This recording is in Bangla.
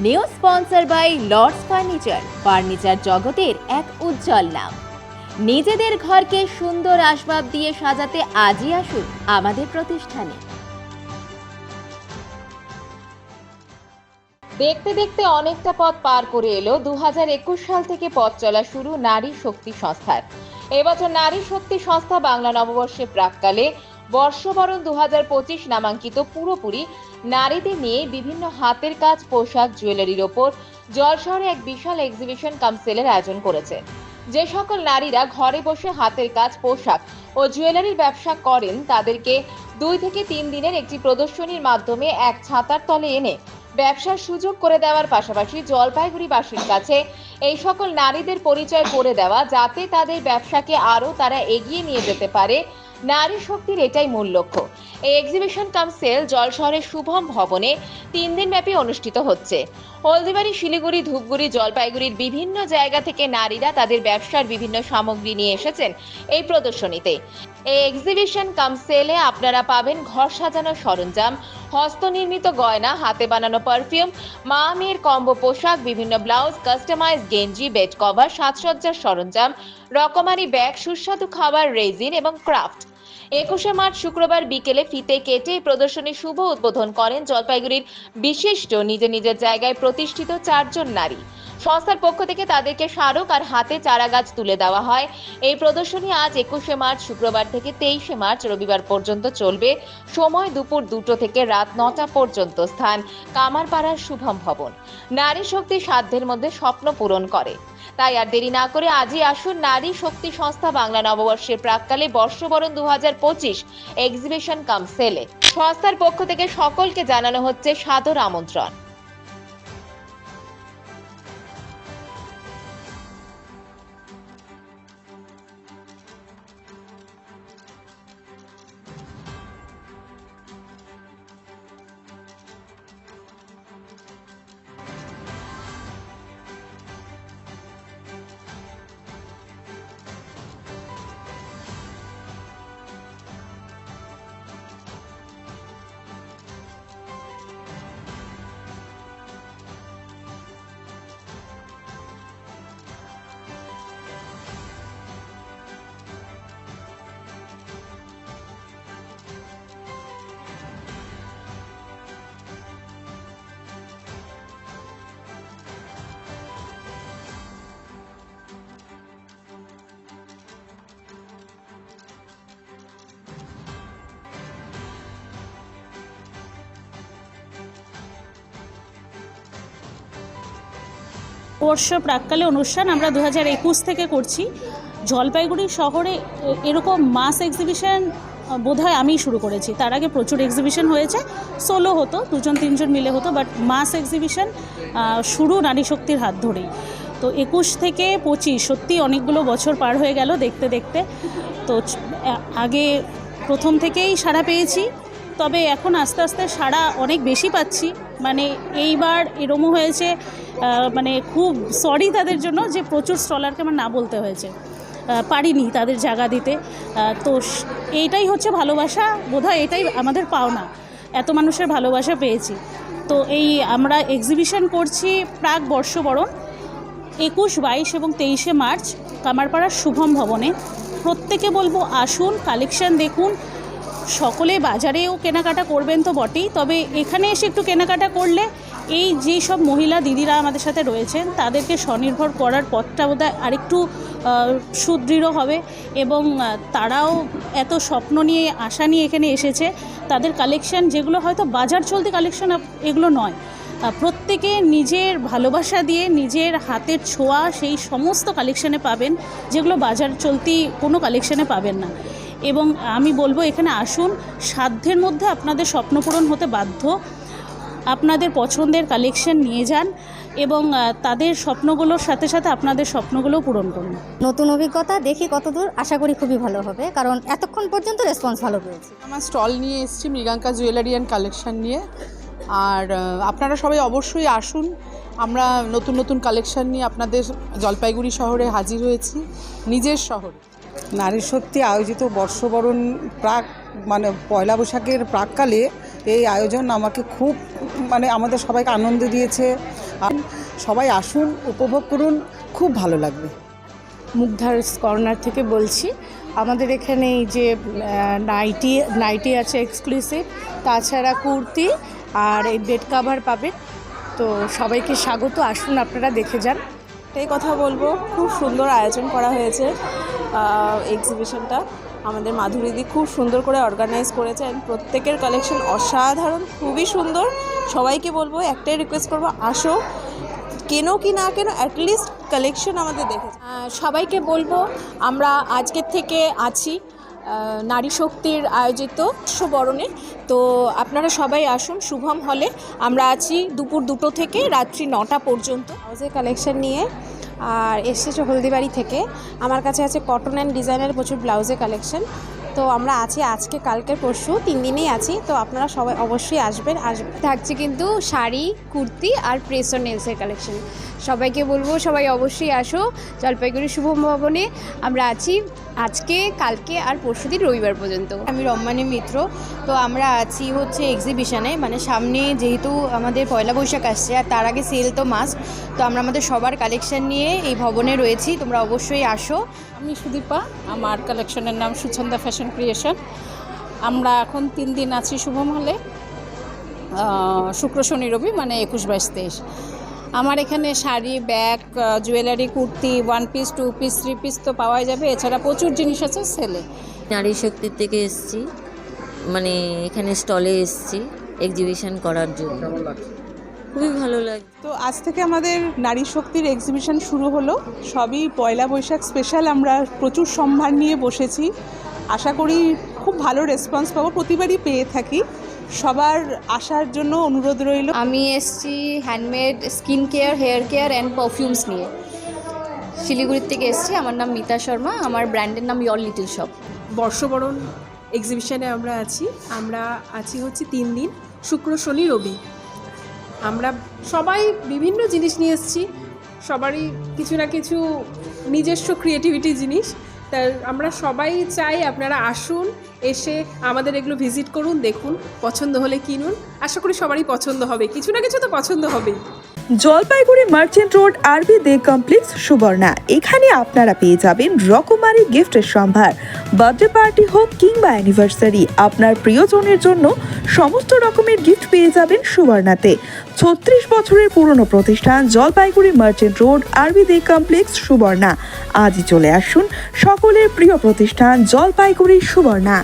New sponsor by Lords furniture জগতের এক উজ্জ্বল নাম। নিজেদের ঘরকে সুন্দর আসবাব দিয়ে সাজাতে আজই আসুন আমাদের প্রতিষ্ঠানে। দেখতে দেখতে অনেকটা পথ পার করে এলো 2021 সাল থেকে পথ চলা শুরু নারী শক্তি সংস্থার। এবছর নারী শক্তি সংস্থা বাংলা নববর্ষের প্রাক্কালে বর্ষবরণ 2025 নামাঙ্কিত পুরোপুরি নারীদের নিয়ে বিভিন্ন হাতের কাজ, পোশাক, জুয়েলারির ওপর জলশহরে এক বিশাল এক্সিবিশন কাম সেলের আয়োজন করেছে। যে সকল নারীরা ঘরে বসে হাতের কাজ, পোশাক ও জুয়েলারির ব্যবসা করেন তাদেরকে 2 থেকে 3 দিনের একটি প্রদর্শনীর মাধ্যমে এক ছাতার তলে এনে ব্যবসার সুযোগ করে দেওয়ার পাশাপাশি জলপাইগুড়িবাসীর কাছে এই সকল নারীদের পরিচয় করে দেওয়া, যাতে তাদের ব্যবসাকে আরও তারা এগিয়ে নিয়ে যেতে পারে। নারী শক্তির এটাই মূল লক্ষ্য। এই এক্সিবিশন কাম সেল জলশহরের শুভম ভবনে 3 দিন ব্যাপী অনুষ্ঠিত হচ্ছে। হলদিবাড়ি, শিলিগুড়ি, ধূপগুড়ি, জলপাইগুড়ির বিভিন্ন জায়গা থেকে নারীরা তাদের ব্যবসার বিভিন্ন সামগ্রী নিয়ে এসেছেন এই প্রদর্শনীতে। এই এক্সিবিশন কাম সেলে আপনারা পাবেন ঘর সাজানোর সরঞ্জাম, হস্তনির্মিত গয়না, হাতে বানানো পারফিউম, মা মেয়ের কম্বো পোশাক, বিভিন্ন ব্লাউজ, কাস্টমাইজ গেঞ্জি, বেড কভার, সাজসজ্জার সরঞ্জাম, রকমারি ব্যাগ, সুস্বাদু খাবার, রেজিন এবং ক্রাফট। 21শে মার্চ শুক্রবার বিকেলে ফিতে কেটে প্রদর্শনীর শুভ উদ্বোধন করেন জলপাইগুড়ির বিশিষ্ট নিজের জায়গায় প্রতিষ্ঠিত 4 জন নারী। সংস্থার পক্ষ থেকে তাদেরকে স্মারক আর হাতে চারা গাছ তুলে দেওয়া হয়। এই প্রদর্শনী আজ 21শে মার্চ শুক্রবার থেকে 23শে মার্চ রবিবার পর্যন্ত চলবে। সময় দুপুর 2টো থেকে রাত 9টা পর্যন্ত। স্থান কামারপাড়ার শুভম ভবন। নারী শক্তি সাধ্যের মধ্যে স্বপ্ন পূরণ করে। তাই আর দেরি না করে আজই আসুন নারী শক্তি সংস্থা বাংলা নববর্ষের প্রাক্কালে বর্ষবরণ 2025 এক্সিবিশন কাম সেলে। সংস্থার পক্ষ থেকে সকলকে জানানো হচ্ছে সাদর আমন্ত্রণ। বর্ষ প্রাক্কালে অনুষ্ঠান আমরা 2021 থেকে করছি। জলপাইগুড়ি শহরে এরকম মাস এক্সিবিশন বোধহয় আমিই শুরু করেছি। তার আগে প্রচুর এক্সিবিশন হয়েছে, সোলো হতো, 2-3 মিলে হতো, বাট মাস এক্সিবিশন শুরু নারী শক্তির হাত ধরেই। তো 21 থেকে 25 সত্যি অনেকগুলো বছর পার হয়ে গেল দেখতে দেখতে। তো আগে প্রথম থেকেই সাড়া পেয়েছি, তবে এখন আস্তে আস্তে সাড়া অনেক বেশি পাচ্ছি। মানে এইবার এরমও হয়েছে, মানে খুব সরি তাদের জন্য যে প্রচুর স্টলারকে আমার না বলতে হয়েছে, পারিনি তাদের জায়গা দিতে। তো এইটাই হচ্ছে ভালোবাসা, বোধহয় এটাই আমাদের পাওনা, এত মানুষের ভালোবাসা পেয়েছি। তো এই আমরা এক্সিবিশন করছি প্রাক বর্ষবরণ 21, 22 এবং 23শে মার্চ কামারপাড়ার শুভম ভবনে। প্রত্যেকে বলবো আসুন, কালেকশন দেখুন। সকলে বাজারেও কেনাকাটা করবেন তো বটেই, তবে এখানে এসে একটু কেনাকাটা করলে এই যে সব মহিলা দিদিরা আমাদের সাথে রয়েছেন তাদেরকে স্বনির্ভর করার পথটা বোধহয় আরেকটু সুদৃঢ় হবে। এবং তারাও এত স্বপ্ন নিয়ে, আশা নিয়ে এখানে এসেছে। তাদের কালেকশন যেগুলো হয়তো বাজার চলতি কালেকশন এগুলো নয়, প্রত্যেকে নিজের ভালোবাসা দিয়ে নিজের হাতের ছোঁয়া সেই সমস্ত কালেকশানে পাবেন যেগুলো বাজার চলতি কোনো কালেকশানে পাবেন না। এবং আমি বলবো এখানে আসুন, সাধ্যের মধ্যে আপনাদের স্বপ্ন পূরণ হতে বাধ্য। আপনাদের পছন্দের কালেকশন নিয়ে যান এবং তাদের স্বপ্নগুলোর সাথে সাথে আপনাদের স্বপ্নগুলোও পূরণ করুন। নতুন অভিজ্ঞতা, দেখি কতদূর, আশা করি খুবই ভালো হবে, কারণ এতক্ষণ পর্যন্ত রেসপন্স ভালো পেয়েছি। আমার স্টল নিয়ে এসেছি মৃগাঙ্কা জুয়েলারি অ্যান্ড কালেকশন নিয়ে। আর আপনারা সবাই অবশ্যই আসুন। আমরা নতুন নতুন কালেকশন নিয়ে আপনাদের জলপাইগুড়ি শহরে হাজির হয়েছি, নিজের শহরে। নারী শক্তি আয়োজিত বর্ষবরণ মানে পয়লা বৈশাখের প্রাককালে এই আয়োজন আমাকে খুব আমাদের সবাইকে আনন্দ দিয়েছে। আর সবাই আসুন, উপভোগ করুন, খুব ভালো লাগবে। মুগ্ধার কর্নার থেকে বলছি। আমাদের এখানে এই যে নাইটি আছে এক্সক্লুসিভ, তাছাড়া কুর্তি আর এই বেড কাভার পাবেন। তো সবাইকে স্বাগত, আসুন আপনারা দেখে যান। এই কথা বলবো, খুব সুন্দর আয়োজন করা হয়েছে এক্সিবিশনটা। আমাদের মাধুরীদি খুব সুন্দর করে অর্গানাইজ করেছে, and প্রত্যেকের কালেকশন অসাধারণ, খুবই সুন্দর। সবাইকে বলবো, একটাই রিকোয়েস্ট করবো, আসো, কেনো কি না কেন, অ্যাটলিস্ট কালেকশন আমাদের দেখে। সবাইকে বলবো, আমরা আজকের থেকে আছি নারী শক্তির আয়োজিত বরণে। তো আপনারা সবাই আসুন শুভম হলে। আমরা আছি দুপুর 2টো থেকে রাত্রি 9টা পর্যন্ত। ব্লাউজের কালেকশন নিয়ে আর এসেছে হলদিবাড়ি থেকে। আমার কাছে আছে কটন অ্যান্ড ডিজাইনের প্রচুর ব্লাউজের কালেকশন। তো আমরা আছি আজকে, কালকে, পরশু 3 দিনেই আছি। তো আপনারা সবাই অবশ্যই আসবেন। থাকছে কিন্তু শাড়ি, কুর্তি আর প্রেস অন নেলসের কালেকশন। সবাইকে বলবো, সবাই অবশ্যই আসো জলপাইগুড়ি শুভম ভবনে। আমরা আছি আজকে, কালকে আর পরশুদিন রবিবার পর্যন্ত। আমি রম্মানী মিত্র। তো আমরা আছি হচ্ছে এক্সিবিশনে, মানে সামনে যেহেতু আমাদের পয়লা বৈশাখ আসছে আর তার আগে সেল তো মাস্ট। তো আমরা আমাদের সবার কালেকশন নিয়ে এই ভবনে রয়েছি, তোমরা অবশ্যই আসো। আমি সুদীপা, আমার কালেকশনের নাম সুছন্দা ফ্যাশন ক্রিয়েশন। আমরা এখন 3 দিন আছি শুভম হলে, শুক্র শনি রবি, মানে 21, 22, 23। আমার এখানে sari, bag, jewellery, kurti, 1 piece, 2 piece, 3 piece তো পাওয়াই যাবে। এছাড়া প্রচুর জিনিস আছে সেলে। নারী শক্তির থেকে এসেছি, মানে এখানে স্টলে এসেছি এক্সিবিশন করার জন্য। খুবই ভালো লাগে। তো আজ থেকে আমাদের নারী শক্তির এক্সিবিশন শুরু হলো। সবই পয়লা বৈশাখ স্পেশাল। আমরা প্রচুর সম্ভার নিয়ে বসেছি। আশা করি খুব ভালো রেসপন্স পাবো, প্রতিবারই পেয়ে থাকি। সবার আসার জন্য অনুরোধ রইল। আমি এসছি handmade skin care, hair care and perfumes নিয়ে। শিলিগুড়ির থেকে এসছি। আমার নাম মিতা শর্মা, আমার ব্র্যান্ডের নাম ইয়র লিটল শপ। বর্ষবরণ এক্সিবিশনে আমরা আছি হচ্ছে 3 দিন, শুক্র শনি রবি। আমরা সবাই বিভিন্ন জিনিস নিয়ে এসেছি, সবারই কিছু না কিছু নিজস্ব ক্রিয়েটিভিটি জিনিস। তাই আমরা সবাই চাই আপনারা আসুন, এসে আমাদের এগুলো ভিজিট করুন, দেখুন, পছন্দ হলে কিনুন। আশা করি সবারই পছন্দ হবে, কিছু না কিছু তো পছন্দ হবেই। জলপাইগুড়ি মার্চেন্ট রোড আরবি দে কমপ্লেক্স সুবর্ণা। এখানে আপনারা পেয়ে যাবেন রকমারি গিফটের সম্ভার। বার্থডে পার্টি হোক কিংবা অ্যানিভার্সারি, আপনার প্রিয়জনের জন্য সমস্ত রকমের গিফট পেয়ে যাবেন সুবর্ণাতে। 36 বছরের পুরনো প্রতিষ্ঠান জলপাইগুড়ি মার্চেন্ট রোড আরবি দে কমপ্লেক্স সুবর্ণা। আজই চলে আসুন সকলের প্রিয় প্রতিষ্ঠান জলপাইগুড়ি সুবর্ণা।